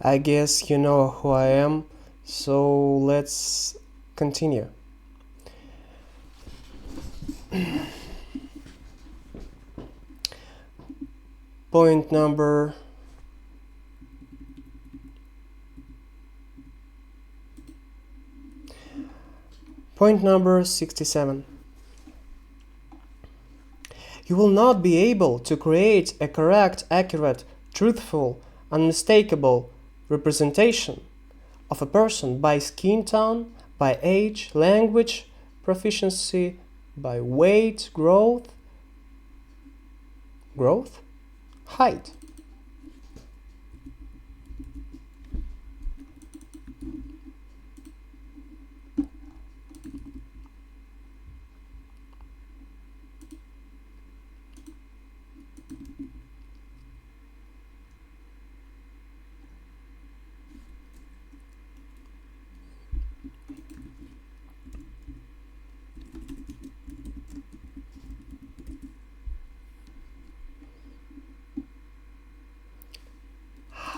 I guess you know who I am, so let's continue. Point number Point number 67. You will not be able to create a correct, accurate, truthful, unmistakable representation of a person by skin tone, by age, language, proficiency, by weight, height.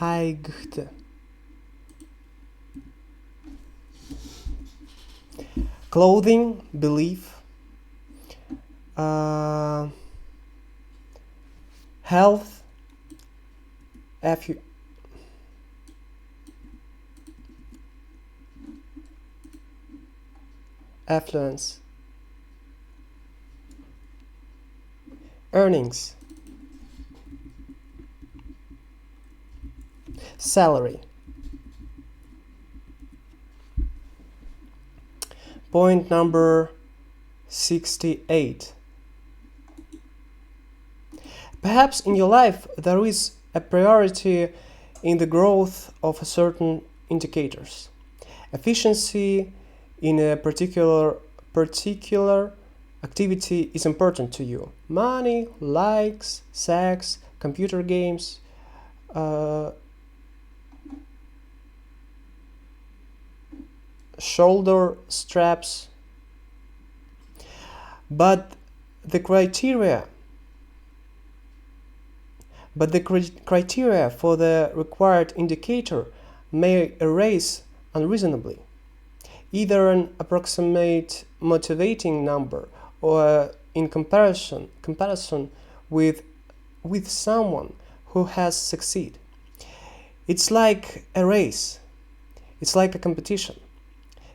Height. Clothing, belief, health, affluence, earnings, salary. Point number 68. Perhaps in your life there is a priority in the growth of certain indicators. Efficiency in a particular activity is important to you. Money, likes, sex, computer games, shoulder straps. But the criteria for the required indicator may arise unreasonably. Either an approximate motivating number or in comparison with someone who has succeeded. It's like a race. It's like a competition.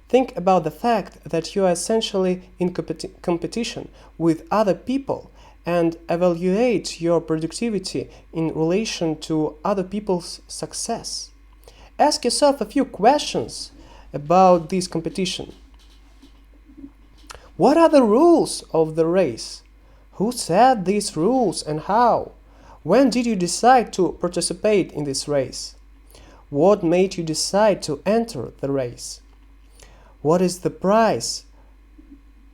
Think about the fact that you are essentially in competition with other people and evaluate your productivity in relation to other people's success. Ask yourself a few questions about this competition. What are the rules of the race? Who set these rules and how? When did you decide to participate in this race? What made you decide to enter the race? What is the price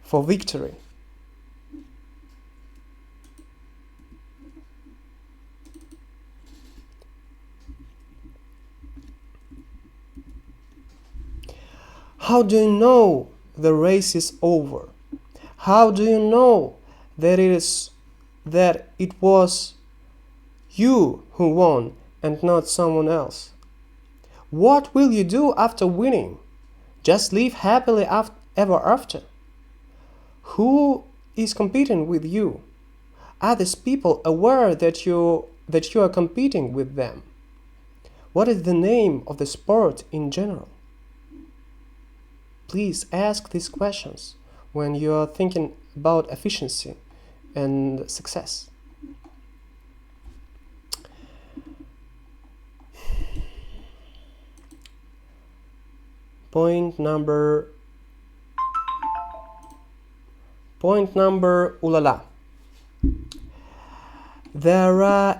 for victory? How do you know the race is over? How do you know that it was you who won and not someone else? What will you do after winning? Just live happily ever after? Who is competing with you? Are these people aware that you are competing with them? What is the name of the sport in general? Please ask these questions when you are thinking about efficiency and success. Point number ulala. There are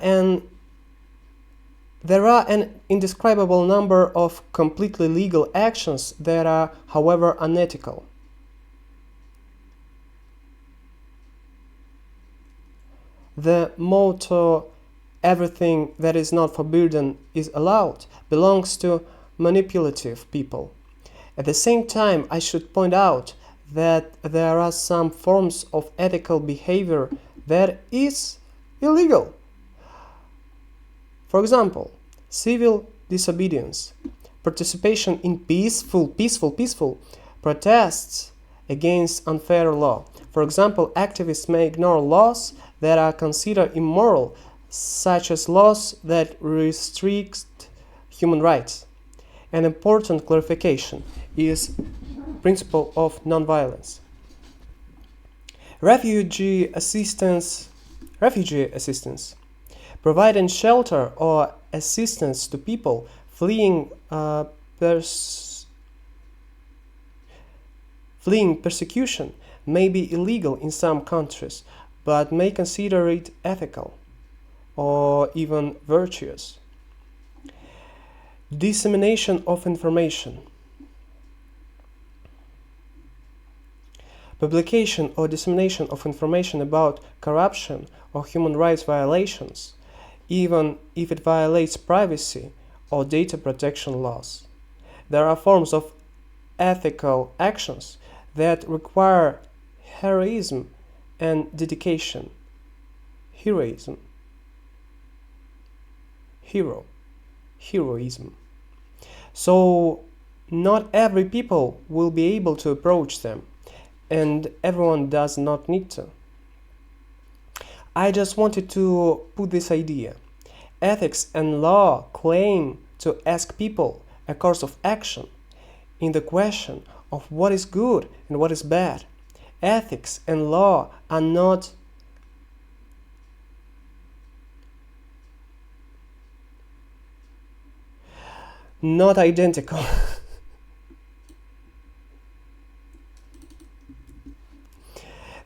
an indescribable number of completely legal actions that are, however, unethical. The motto, "everything that is not forbidden is allowed," belongs to manipulative people. At the same time, I should point out that there are some forms of ethical behavior that is illegal. For example, civil disobedience, participation in peaceful protests against unfair law. For example, activists may ignore laws that are considered immoral, such as laws that restrict human rights. An important clarification is principle of nonviolence. Refugee assistance providing shelter or assistance to people fleeing persecution may be illegal in some countries, but may consider it ethical or even virtuous. Dissemination of information. Publication or dissemination of information about corruption or human rights violations, even if it violates privacy or data protection laws. There are forms of ethical actions that require heroism and dedication. Heroism. Heroism. So not every people will be able to approach them, and everyone does not need to. I just wanted to put this idea. Ethics and law claim to ask people a course of action in the question of what is good and what is bad. Ethics and law are not identical.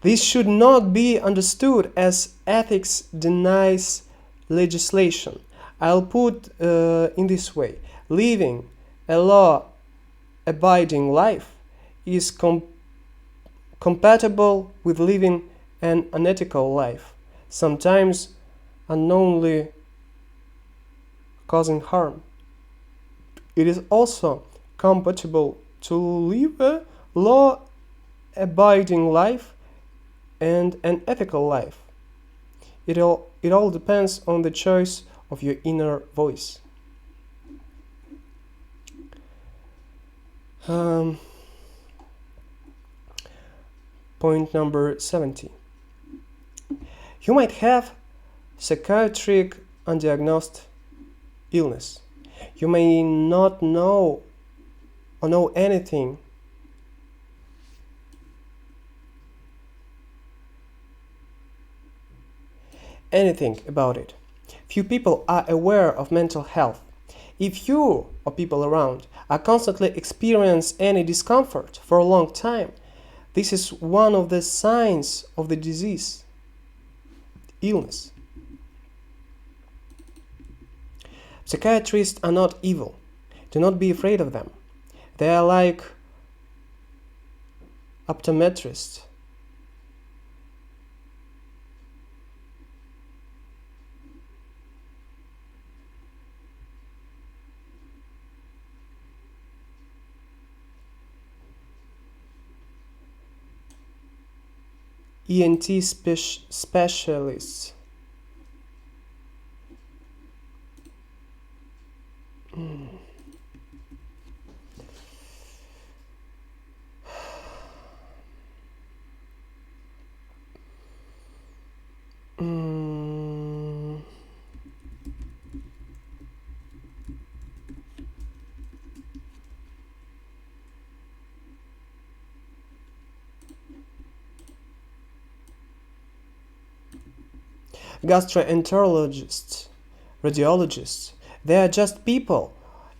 This should not be understood as ethics denies legislation. I'll put in this way. Living a law-abiding life is compatible with living an unethical life, sometimes unknowingly causing harm. It is also compatible to live a law-abiding life and an ethical life. It all depends on the choice of your inner voice. Point number 70. You might have psychiatric undiagnosed illness. You may not know or know anything about it. Few people are aware of mental health. If you or people around are constantly experience any discomfort for a long time, this is one of the signs of the disease, illness. Psychiatrists are not evil. Do not be afraid of them. They are like optometrists. ENT specialists. Gastroenterologists, radiologists, they are just people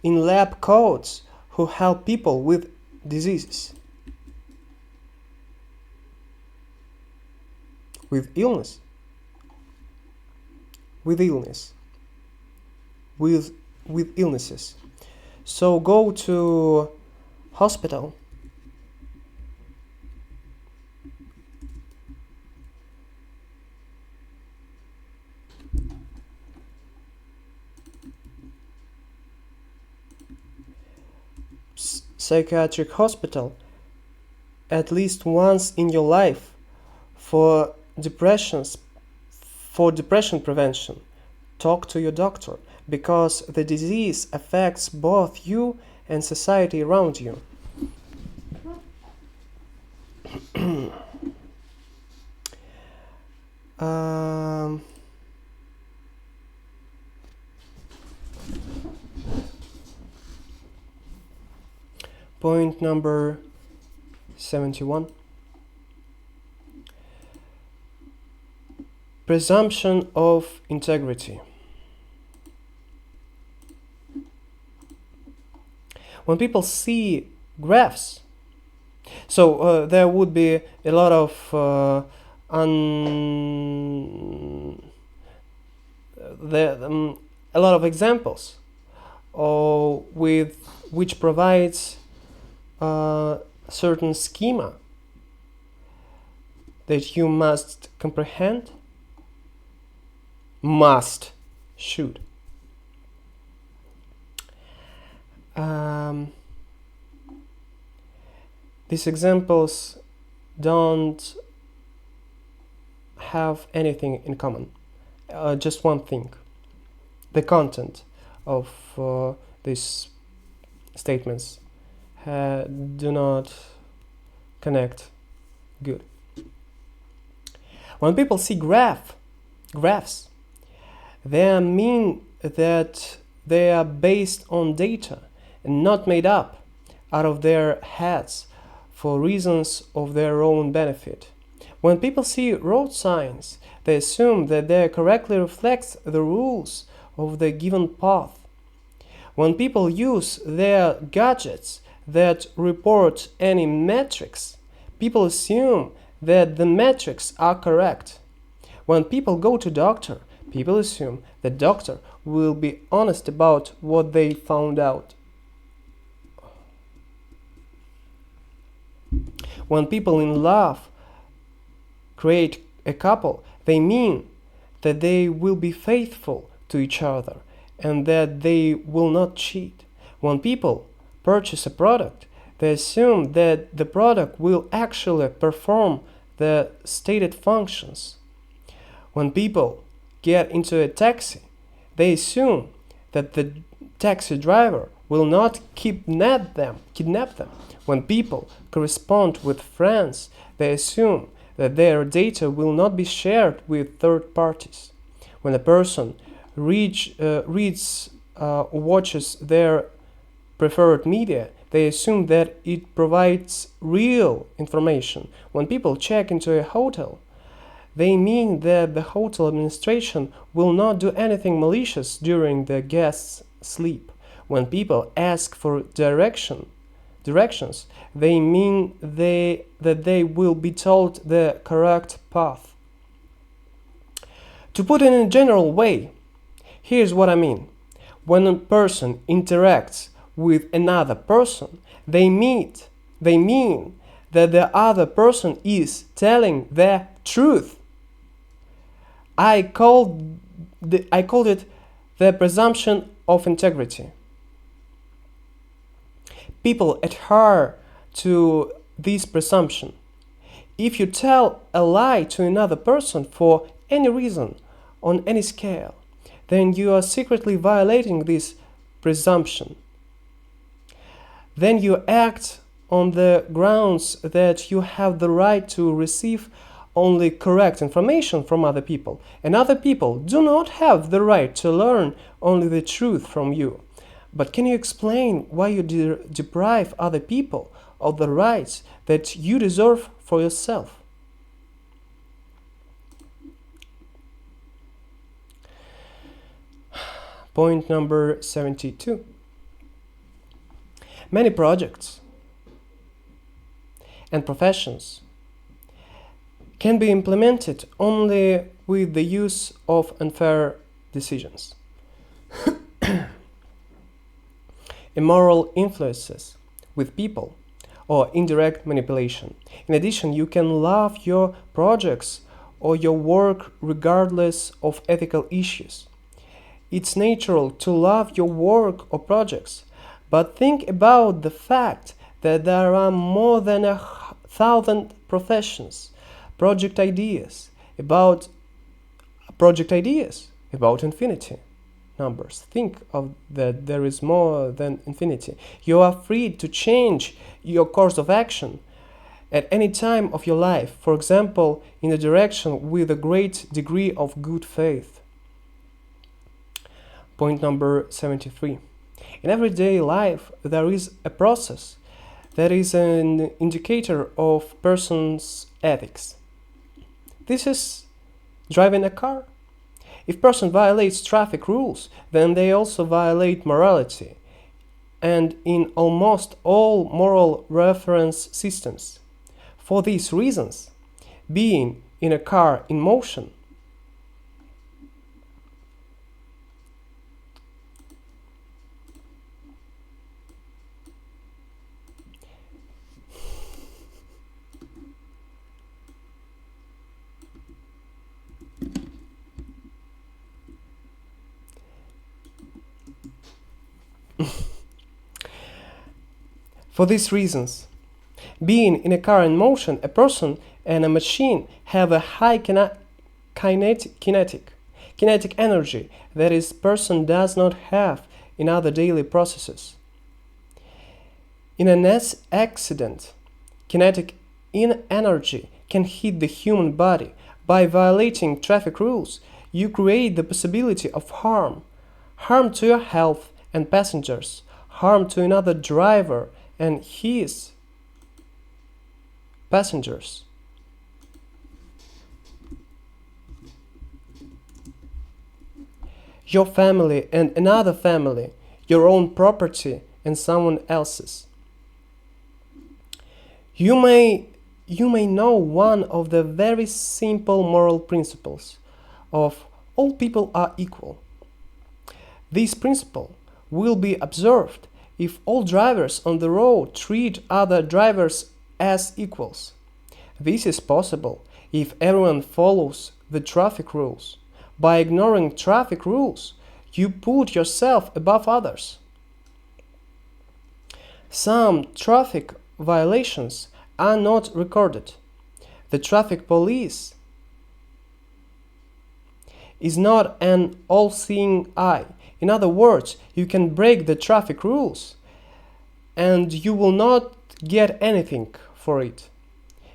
in lab coats who help people with diseases, with illnesses. So go to hospital. Psychiatric hospital at least once in your life for depression prevention. Talk to your doctor. because the disease affects both you and society around you. Point number 71. Presumption of integrity. When people see graphs, so there would be a lot of a lot of examples with which provides a certain schema that you must comprehend, should. These examples don't have anything in common, just one thing. The content of these statements do not connect good. When people see graphs, they mean that they are based on data and not made up out of their heads for reasons of their own benefit. When people see road signs, they assume that they correctly reflect the rules of the given path. When people use their gadgets that report any metrics, people assume that the metrics are correct. When people go to doctor, people assume the doctor will be honest about what they found out. When people in love create a couple, they mean that they will be faithful to each other and that they will not cheat. When people purchase a product, they assume that the product will actually perform the stated functions. When people get into a taxi, they assume that the taxi driver will not kidnap them. When people correspond with friends, they assume that their data will not be shared with third parties. When a person reads or watches their preferred media, they assume that it provides real information. When people check into a hotel, they mean that the hotel administration will not do anything malicious during the guests' sleep. When people ask for directions, they mean that they will be told the correct path. To put it in a general way, here's what I mean. When a person interacts with another person, they mean that the other person is telling the truth. I called it the presumption of integrity. People adhere to this presumption. If you tell a lie to another person for any reason, on any scale, then you are secretly violating this presumption. Then you act on the grounds that you have the right to receive only correct information from other people, and other people do not have the right to learn only the truth from you. But can you explain why you deprive other people of the rights that you deserve for yourself? Point number 72. Many projects and professions can be implemented only with the use of unfair decisions. Immoral influences with people or indirect manipulation. In addition, you can love your projects or your work regardless of ethical issues. It's natural to love your work or projects, but think about the fact that there are more than 1,000 professions, project ideas about infinity. numbers. Think of that there is more than infinity. You are free to change your course of action at any time of your life, for example, in a direction with a great degree of good faith. Point number 73. In everyday life, there is a process that is an indicator of person's ethics. This is driving a car. If person violates traffic rules, then they also violate morality, and in almost all moral reference systems. For these reasons, being in a car in motion For these reasons, being in a car in motion, a person and a machine have a high kinetic energy that is person does not have in other daily processes. In an accident, kinetic energy can hit the human body. By violating traffic rules, you create the possibility of harm to your health and passengers, harm to another driver and his passengers. Your family and another family, your own property and someone else's. You may know one of the very simple moral principles of all people are equal. This principle will be observed if all drivers on the road treat other drivers as equals. This is possible if everyone follows the traffic rules. By ignoring traffic rules, you put yourself above others. Some traffic violations are not recorded. The traffic police is not an all-seeing eye. In other words, you can break the traffic rules and you will not get anything for it.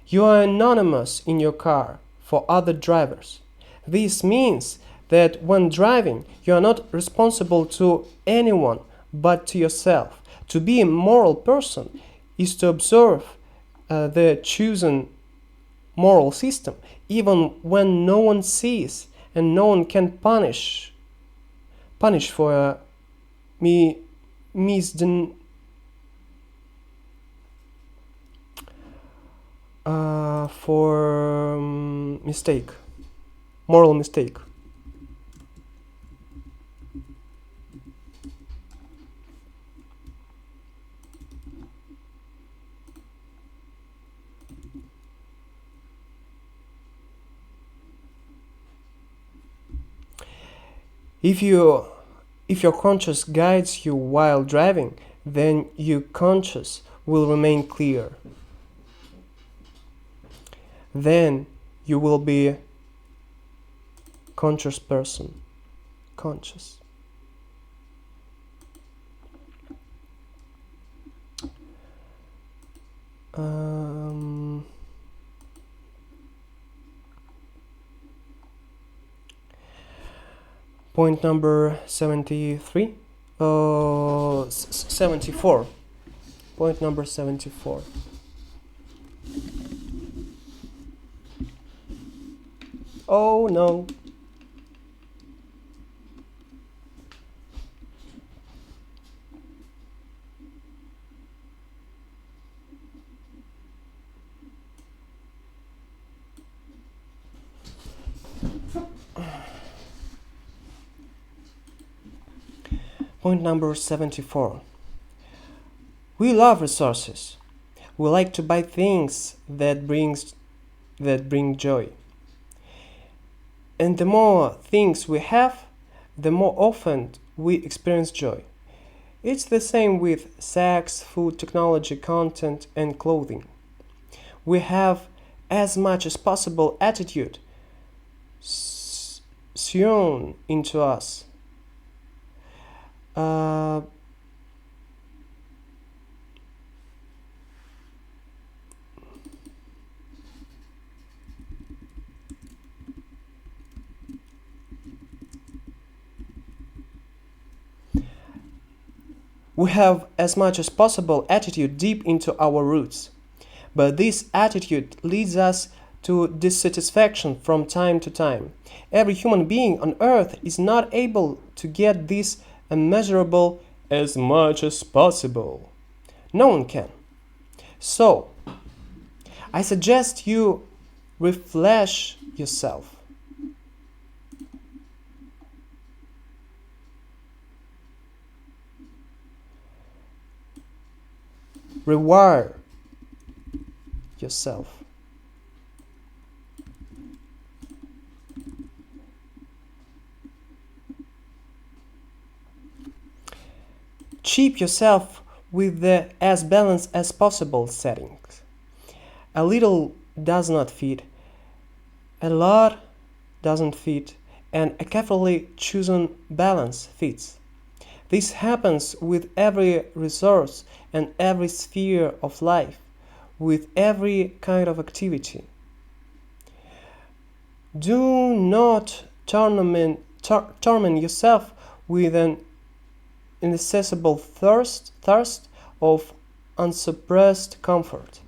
You are anonymous in your car for other drivers. This means that when driving, you are not responsible to anyone but to yourself. To be a moral person is to observe the chosen moral system, even when no one sees and no one can punish for a mistake, moral mistake. If your conscience guides you while driving, then your conscience will remain clear. Then you will be a conscious person. Conscious. Point number 73. 74. Point number 74. Oh no. Point number 74. We love resources. We like to buy things that bring joy. And the more things we have, the more often we experience joy. It's the same with sex, food, technology, content, and clothing. We have as much as possible attitude sewn into us. uh, we have as much as possible attitude deep into our roots. But this attitude leads us to dissatisfaction from time to time. Every human being on earth is not able to get this immeasurable as much as possible. No one can. So, I suggest you refresh yourself. Rewire yourself. Keep yourself with the as balanced as possible settings. A little does not fit, a lot doesn't fit, and a carefully chosen balance fits. This happens with every resource and every sphere of life, with every kind of activity. Do not torment yourself with an inaccessible thirst of unsuppressed comfort.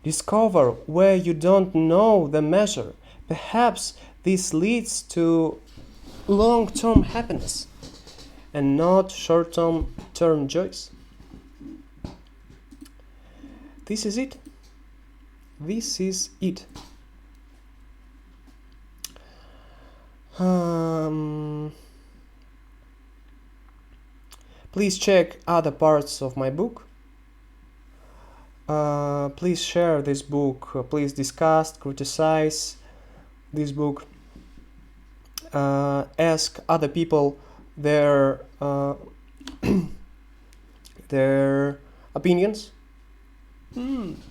Discover where you don't know the measure. Perhaps this leads to long-term happiness and not short-term joys. This is it. This is it. Please check other parts of my book. Please share this book. Please discuss, criticize this book. Ask other people their their opinions.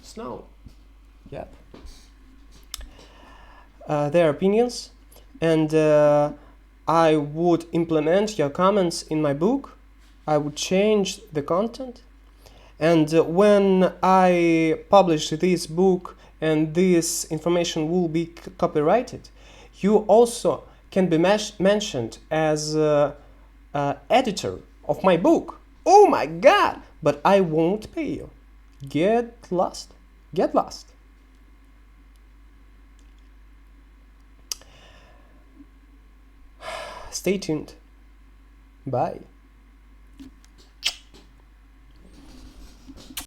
Snow. Yep. Their opinions, and I would implement your comments in my book. I would change the content, and when I publish this book and this information will be copyrighted, you also can be mentioned as editor of my book. Oh my god! But I won't pay you. Get lost. Get lost. Stay tuned. Bye.